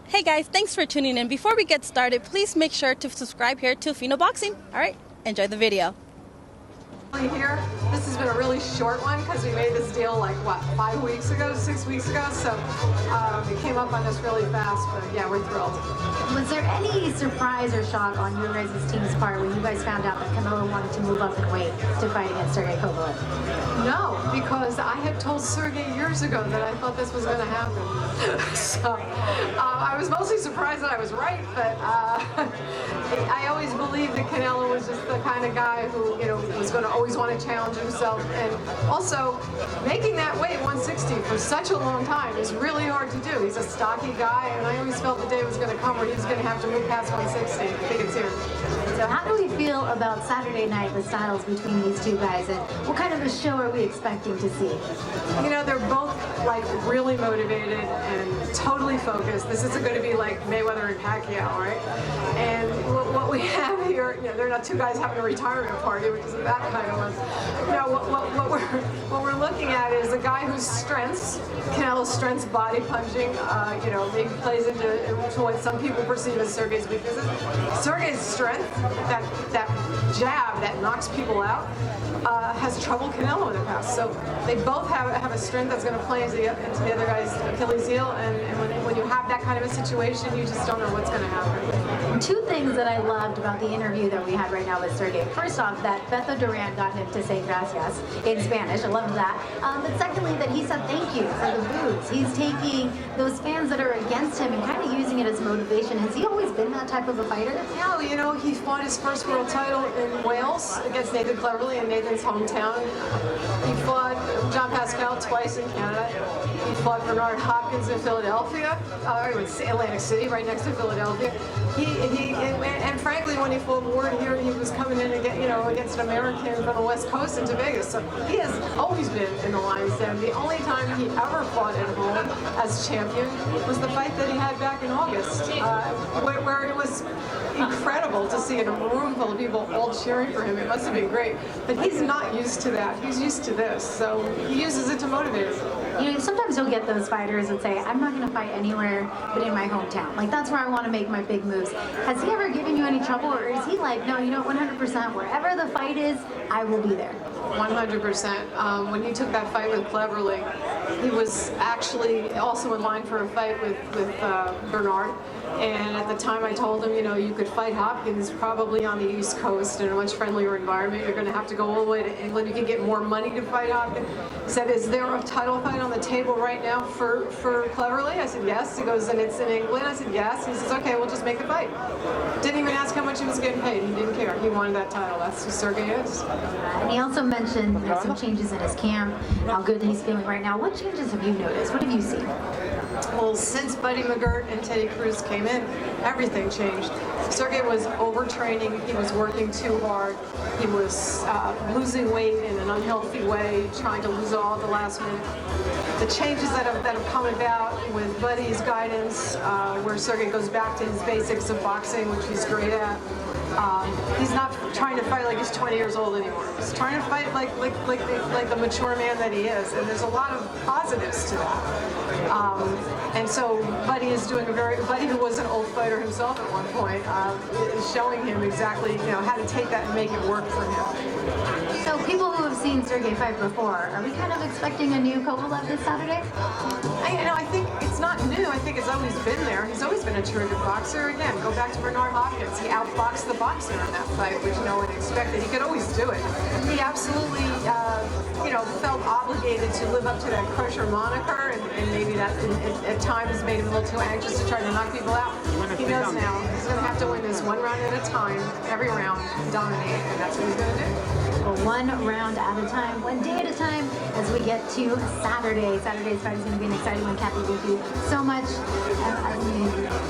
Hey guys, thanks for tuning in. Before we get started, please make sure to subscribe here to Fino Boxing. All right, enjoy the video. Here, this has been a really short one because we made this deal like what, 5 weeks ago, 6 weeks ago, so it came up on us really fast, but yeah, we're thrilled. Was there any surprise or shock on your guys' team's part when you guys found out that Canelo wanted to move up in weight to fight against Sergey Kovalev? No, because I had told Sergey years ago that I thought this was going to happen. So I was mostly surprised that I was right, but I always believed that Canelo was just the kind of guy who, you know, was going to always want to challenge himself, and also making that weight 160 for such a long time is really hard to do. He's a stocky guy, and I always felt the day was going to come where he was going to have to move past 160. I think it's here. So how do we feel about Saturday night, the styles between these two guys, and what kind of a show are we expecting to see? You know, they're both like really motivated and totally focused. This isn't going to be like Mayweather and Pacquiao, right? And what we have here, you know, they're not two guys having a retirement party, which isn't that kind of one. No, what we're looking at is a guy whose strengths, Canelo's strengths, body punching, you know, maybe plays into what some people perceive as Sergey's weaknesses. Sergey's strength, that jab that knocks people out, has troubled Canelo in the past. So they both have a strength that's going to play into the other guy's Achilles heel, and when you have that kind of a situation, you just don't know what's going to happen. Two things that I loved about the interview that we had right now with Sergey. First off, that Beto Duran got him to say gracias in Spanish. I loved that. But secondly, that he said thank you for the boos. He's taking those fans that are against him and kind of using it as motivation. Has he always been that type of a fighter? Yeah, you know, he fought his first world title in Wales against Nathan Cleverly in Nathan's hometown. He fought John Pascal twice in Canada. He fought Bernard Hopkins in Philadelphia, Atlantic City, right next to Philadelphia. And frankly, when he fought Ward here, he was coming in against an American from the West Coast into Vegas. So he has always been in the lion's den. The only time he ever fought at home as champion was the fight that he had back in August, where it was incredible to see in a room full of people all cheering for him. It must have been great. But he's not used to that. He's used to this. So he uses it to motivate him. You know, sometimes you'll get those fighters that say, I'm not going to fight anywhere but in my hometown. Like, that's where I want to make my big moves. Has he ever given you any trouble, or is he like, no, you know, 100%, wherever the fight is, I will be there? 100%. When he took that fight with Cleverly, he was actually also in line for a fight with Bernard. And at the time I told him, you know, you could fight Hopkins probably on the East Coast in a much friendlier environment. You're going to have to go all the way to England. You can get more money to fight Hopkins. He said, is there a title fight on the table right now for Cleverly? I said, yes. He goes, and it's in England? I said, yes. He says, okay, we'll just make the fight. Didn't even ask how much he was getting paid. He didn't care. He wanted that title. That's who Sergey is. And he also mentioned, you know, some changes in his camp, how good he's feeling right now. What changes have you noticed? What have you seen? Well, since Buddy Mcgirt and Teddy Cruz came in, everything changed. Sergey was overtraining. He was working too hard. He was losing weight in an unhealthy way, trying to lose it all at the last minute. The changes that have come about with Buddy's guidance, where Sergey goes back to his basics of boxing, which he's great at. He's not trying to fight like he's 20 years old anymore. He's trying to fight like the mature man that he is, and there's a lot of positives to that. And so Buddy is doing Buddy, who was an old fighter himself at one point, is showing him exactly, you know, how to take that and make it work for him. So people who have seen Sergey fight before, are we kind of expecting a new Kovalev this Saturday? I think it's not new. I think it's always been there. He's always been a terrific boxer. Again, go back to Bernard Hopkins. He outboxed the boxer in that fight, which no one expected. He could always do it. He absolutely, you know, felt obligated to live up to that crusher moniker, and maybe that at times made him a little too anxious to try to knock people out. He knows now he's going to have to win this one round at a time, every round, dominate, and that's what he's going to do. Well, one round at a time, one day at a time, as we get to Saturday. Saturday's fight is going to be an exciting one. Kathy, thank you so much.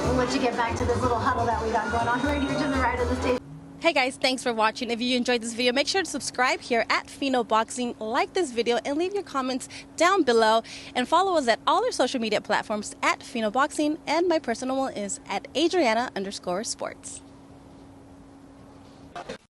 We'll let you get back to this little huddle that we got going on right here to the right of the stage. Hey guys, thanks for watching. If you enjoyed this video, make sure to subscribe here at Fino Boxing, like this video, and leave your comments down below. And follow us at all our social media platforms at Fino Boxing, and my personal one is at Adriana_sports.